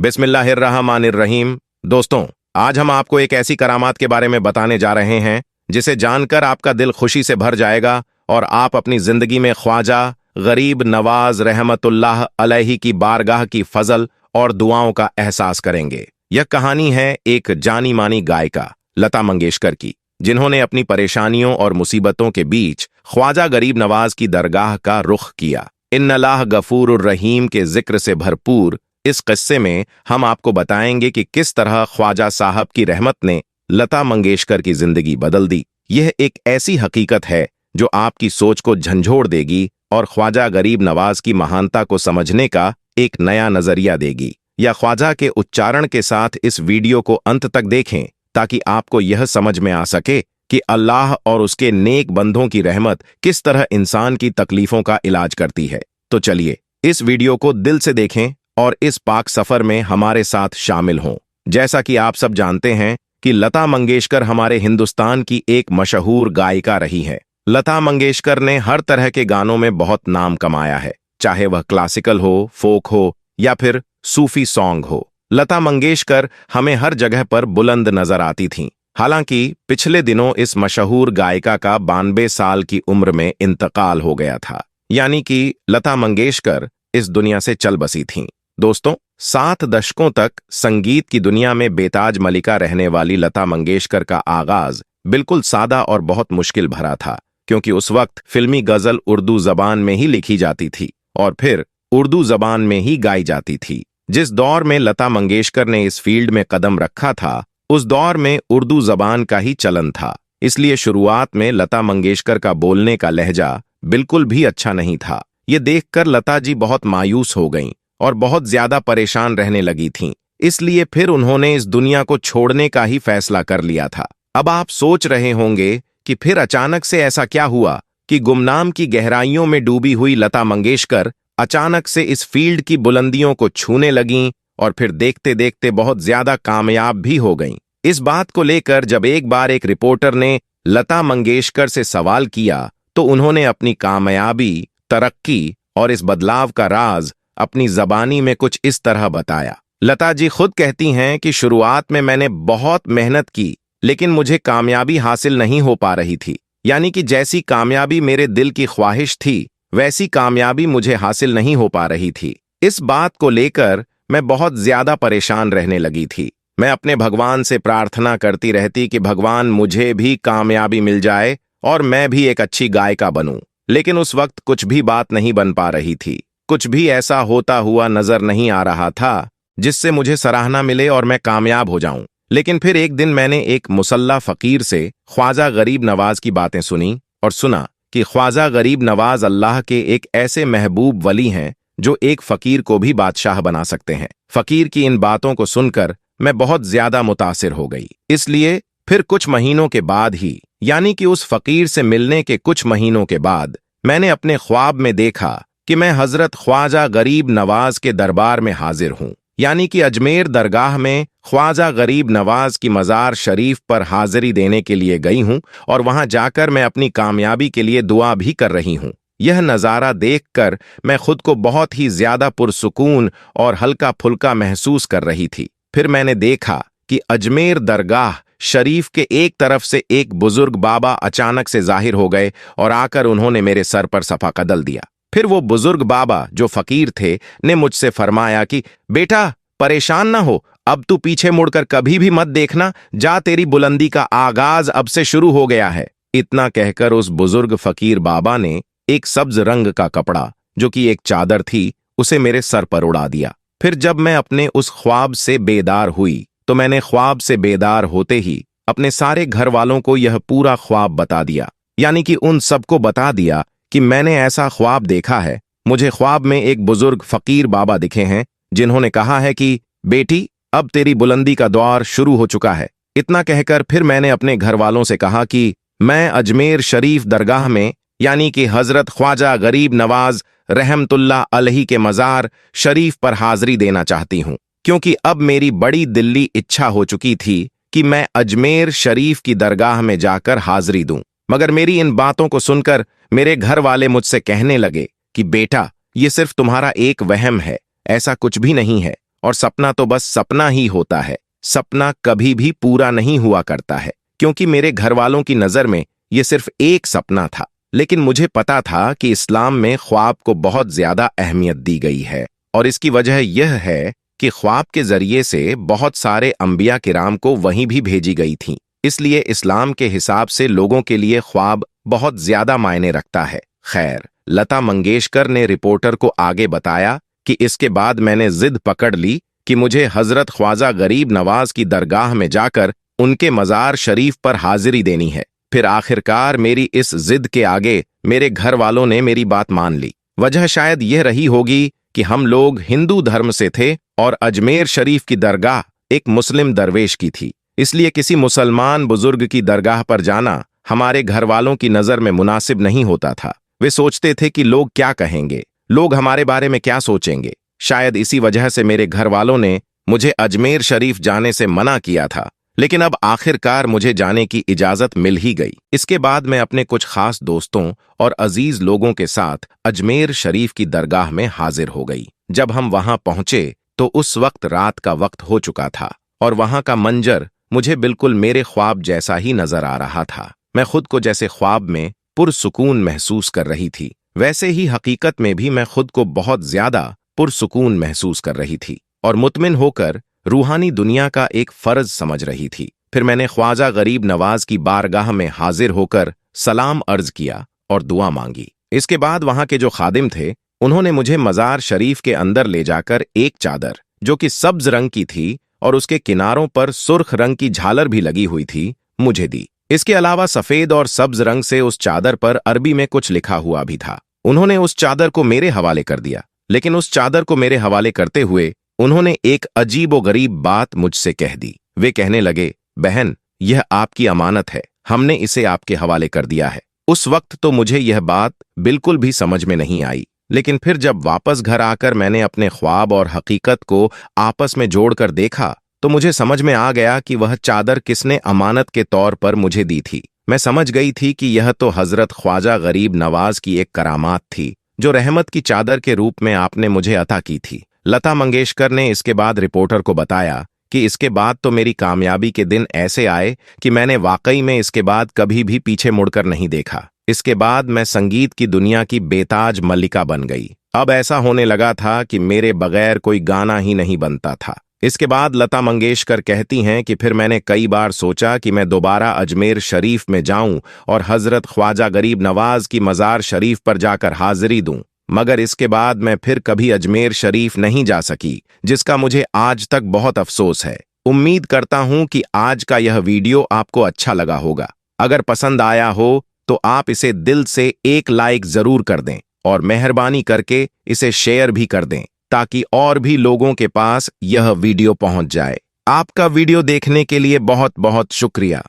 बिस्मिल्लाहिर्रहमानिर्रहीम। दोस्तों, आज हम आपको एक ऐसी करामात के बारे में बताने जा रहे हैं जिसे जानकर आपका दिल खुशी से भर जाएगा और आप अपनी जिंदगी में ख्वाजा गरीब नवाज रहमतुल्लाह अलैहि की बारगाह की फजल और दुआओं का एहसास करेंगे। यह कहानी है एक जानी मानी गायिका लता मंगेशकर की, जिन्होंने अपनी परेशानियों और मुसीबतों के बीच ख्वाजा गरीब नवाज की दरगाह का रुख किया। इन्नल्लाह गफूरुर रहीम के जिक्र से भरपूर इस किस्से में हम आपको बताएंगे कि किस तरह ख्वाजा साहब की रहमत ने लता मंगेशकर की जिंदगी बदल दी। यह एक ऐसी हकीकत है जो आपकी सोच को झंझोड़ देगी और ख्वाजा गरीब नवाज की महानता को समझने का एक नया नजरिया देगी। या ख्वाजा के उच्चारण के साथ इस वीडियो को अंत तक देखें ताकि आपको यह समझ में आ सके कि अल्लाह और उसके नेक बंदों की रहमत किस तरह इंसान की तकलीफों का इलाज करती है। तो चलिए इस वीडियो को दिल से देखें और इस पाक सफर में हमारे साथ शामिल हों। जैसा कि आप सब जानते हैं कि लता मंगेशकर हमारे हिंदुस्तान की एक मशहूर गायिका रही है। लता मंगेशकर ने हर तरह के गानों में बहुत नाम कमाया है, चाहे वह क्लासिकल हो, फोक हो या फिर सूफी सॉन्ग हो। लता मंगेशकर हमें हर जगह पर बुलंद नजर आती थीं। हालांकि पिछले दिनों इस मशहूर गायिका का 92 साल की उम्र में इंतकाल हो गया था, यानी कि लता मंगेशकर इस दुनिया से चल बसी थीं। दोस्तों, 7 दशकों तक संगीत की दुनिया में बेताज मलिका रहने वाली लता मंगेशकर का आगाज बिल्कुल सादा और बहुत मुश्किल भरा था, क्योंकि उस वक्त फिल्मी गजल उर्दू जबान में ही लिखी जाती थी और फिर उर्दू जबान में ही गाई जाती थी। जिस दौर में लता मंगेशकर ने इस फील्ड में कदम रखा था, उस दौर में उर्दू जबान का ही चलन था। इसलिए शुरुआत में लता मंगेशकर का बोलने का लहजा बिल्कुल भी अच्छा नहीं था। ये देखकर लता जी बहुत मायूस हो गईं और बहुत ज्यादा परेशान रहने लगी थीं। इसलिए फिर उन्होंने इस दुनिया को छोड़ने का ही फैसला कर लिया था। अब आप सोच रहे होंगे कि फिर अचानक से ऐसा क्या हुआ कि गुमनाम की गहराइयों में डूबी हुई लता मंगेशकर अचानक से इस फील्ड की बुलंदियों को छूने लगीं और फिर देखते देखते बहुत ज्यादा कामयाब भी हो गईं। इस बात को लेकर जब एक बार एक रिपोर्टर ने लता मंगेशकर से सवाल किया तो उन्होंने अपनी कामयाबी, तरक्की और इस बदलाव का राज अपनी जबानी में कुछ इस तरह बताया। लता जी खुद कहती हैं कि शुरुआत में मैंने बहुत मेहनत की, लेकिन मुझे कामयाबी हासिल नहीं हो पा रही थी। यानी कि जैसी कामयाबी मेरे दिल की ख्वाहिश थी, वैसी कामयाबी मुझे हासिल नहीं हो पा रही थी। इस बात को लेकर मैं बहुत ज्यादा परेशान रहने लगी थी। मैं अपने भगवान से प्रार्थना करती रहती कि भगवान मुझे भी कामयाबी मिल जाए और मैं भी एक अच्छी गायिका बनूं। लेकिन उस वक्त कुछ भी बात नहीं बन पा रही थी। कुछ भी ऐसा होता हुआ नजर नहीं आ रहा था जिससे मुझे सराहना मिले और मैं कामयाब हो जाऊं। लेकिन फिर एक दिन मैंने एक मुसल्ला फकीर से ख्वाजा गरीब नवाज की बातें सुनी और सुना कि ख्वाजा गरीब नवाज अल्लाह के एक ऐसे महबूब वली हैं जो एक फकीर को भी बादशाह बना सकते हैं। फकीर की इन बातों को सुनकर मैं बहुत ज्यादा मुतासिर हो गई। इसलिए फिर कुछ महीनों के बाद ही, यानी कि उस फकीर से मिलने के कुछ महीनों के बाद, मैंने अपने ख्वाब में देखा कि मैं हजरत ख्वाजा गरीब नवाज के दरबार में हाजिर हूं। यानी कि अजमेर दरगाह में ख्वाजा गरीब नवाज की मजार शरीफ पर हाजिरी देने के लिए गई हूं और वहां जाकर मैं अपनी कामयाबी के लिए दुआ भी कर रही हूं। यह नज़ारा देखकर मैं खुद को बहुत ही ज्यादा पुरसुकून और हल्का फुल्का महसूस कर रही थी। फिर मैंने देखा कि अजमेर दरगाह शरीफ के एक तरफ से एक बुजुर्ग बाबा अचानक से जाहिर हो गए और आकर उन्होंने मेरे सर पर सफा कदल दिया। फिर वो बुजुर्ग बाबा जो फकीर थे ने मुझसे फरमाया कि बेटा परेशान ना हो, अब तू पीछे मुड़कर कभी भी मत देखना, जा तेरी बुलंदी का आगाज अब से शुरू हो गया है। इतना कहकर उस बुजुर्ग फकीर बाबा ने एक सब्ज रंग का कपड़ा, जो कि एक चादर थी, उसे मेरे सर पर उड़ा दिया। फिर जब मैं अपने उस ख्वाब से बेदार हुई तो मैंने ख्वाब से बेदार होते ही अपने सारे घर वालों को यह पूरा ख्वाब बता दिया। यानी कि उन सबको बता दिया कि मैंने ऐसा ख्वाब देखा है। मुझे ख्वाब में एक बुजुर्ग फकीर बाबा दिखे हैं जिन्होंने कहा है कि बेटी अब तेरी बुलंदी का दौर शुरू हो चुका है। इतना कहकर फिर मैंने अपने घर वालों से कहा कि मैं अजमेर शरीफ दरगाह में, यानी कि हजरत ख्वाजा गरीब नवाज रहमतुल्लाह अलैहि के मजार शरीफ पर हाजिरी देना चाहती हूं, क्योंकि अब मेरी बड़ी दिल्ली इच्छा हो चुकी थी कि मैं अजमेर शरीफ की दरगाह में जाकर हाजिरी दूं। मगर मेरी इन बातों को सुनकर मेरे घर वाले मुझसे कहने लगे कि बेटा ये सिर्फ तुम्हारा एक वहम है, ऐसा कुछ भी नहीं है और सपना तो बस सपना ही होता है। सपना कभी भी पूरा नहीं हुआ करता है, क्योंकि मेरे घर वालों की नज़र में ये सिर्फ एक सपना था। लेकिन मुझे पता था कि इस्लाम में ख्वाब को बहुत ज्यादा अहमियत दी गई है, और इसकी वजह यह है कि ख्वाब के जरिए से बहुत सारे अंबिया किराम को वहीं भी भेजी गई थीं। इसलिए इस्लाम के हिसाब से लोगों के लिए ख्वाब बहुत ज्यादा मायने रखता है। खैर, लता मंगेशकर ने रिपोर्टर को आगे बताया कि इसके बाद मैंने जिद पकड़ ली कि मुझे हजरत ख्वाजा गरीब नवाज की दरगाह में जाकर उनके मज़ार शरीफ पर हाजिरी देनी है। फिर आखिरकार मेरी इस जिद के आगे मेरे घर वालों ने मेरी बात मान ली। वजह शायद यह रही होगी कि हम लोग हिंदू धर्म से थे और अजमेर शरीफ की दरगाह एक मुस्लिम दरवेश की थी। इसलिए किसी मुसलमान बुजुर्ग की दरगाह पर जाना हमारे घर वालों की नज़र में मुनासिब नहीं होता था। वे सोचते थे कि लोग क्या कहेंगे, लोग हमारे बारे में क्या सोचेंगे। शायद इसी वजह से मेरे घर वालों ने मुझे अजमेर शरीफ जाने से मना किया था। लेकिन अब आखिरकार मुझे जाने की इजाजत मिल ही गई। इसके बाद मैं अपने कुछ खास दोस्तों और अजीज लोगों के साथ अजमेर शरीफ की दरगाह में हाजिर हो गई। जब हम वहां पहुंचे तो उस वक्त रात का वक्त हो चुका था और वहां का मंजर मुझे बिल्कुल मेरे ख्वाब जैसा ही नजर आ रहा था। मैं खुद को जैसे ख्वाब में पुरसुकून महसूस कर रही थी, वैसे ही हकीकत में भी मैं खुद को बहुत ज्यादा पुरसुकून महसूस कर रही थी और मुतमिन होकर रूहानी दुनिया का एक फर्ज समझ रही थी। फिर मैंने ख्वाजा गरीब नवाज की बारगाह में हाजिर होकर सलाम अर्ज किया और दुआ मांगी। इसके बाद वहां के जो खादिम थे, उन्होंने मुझे मज़ार शरीफ के अंदर ले जाकर एक चादर जो कि सब्ज रंग की थी और उसके किनारों पर सुर्ख रंग की झालर भी लगी हुई थी, मुझे दी। इसके अलावा सफेद और सब्ज रंग से उस चादर पर अरबी में कुछ लिखा हुआ भी था। उन्होंने उस चादर को मेरे हवाले कर दिया, लेकिन उस चादर को मेरे हवाले करते हुए उन्होंने एक अजीबो गरीब बात मुझसे कह दी। वे कहने लगे, बहन, यह आपकी अमानत है, हमने इसे आपके हवाले कर दिया है। उस वक्त तो मुझे यह बात बिल्कुल भी समझ में नहीं आई, लेकिन फिर जब वापस घर आकर मैंने अपने ख्वाब और हकीकत को आपस में जोड़कर देखा तो मुझे समझ में आ गया कि वह चादर किसने अमानत के तौर पर मुझे दी थी। मैं समझ गई थी कि यह तो हजरत ख्वाजा गरीब नवाज की एक करामात थी जो रहमत की चादर के रूप में आपने मुझे अता की थी। लता मंगेशकर ने इसके बाद रिपोर्टर को बताया कि इसके बाद तो मेरी कामयाबी के दिन ऐसे आए कि मैंने वाकई में इसके बाद कभी भी पीछे मुड़कर नहीं देखा। इसके बाद मैं संगीत की दुनिया की बेताज मल्लिका बन गई। अब ऐसा होने लगा था कि मेरे बगैर कोई गाना ही नहीं बनता था। इसके बाद लता मंगेशकर कहती हैं कि फिर मैंने कई बार सोचा कि मैं दोबारा अजमेर शरीफ में जाऊं और हजरत ख्वाजा गरीब नवाज की मज़ार शरीफ पर जाकर हाजिरी दूं, मगर इसके बाद मैं फिर कभी अजमेर शरीफ नहीं जा सकी, जिसका मुझे आज तक बहुत अफसोस है। उम्मीद करता हूं कि आज का यह वीडियो आपको अच्छा लगा होगा। अगर पसंद आया हो तो आप इसे दिल से एक लाइक जरूर कर दें और मेहरबानी करके इसे शेयर भी कर दें ताकि और भी लोगों के पास यह वीडियो पहुंच जाए। आपका वीडियो देखने के लिए बहुत बहुत शुक्रिया।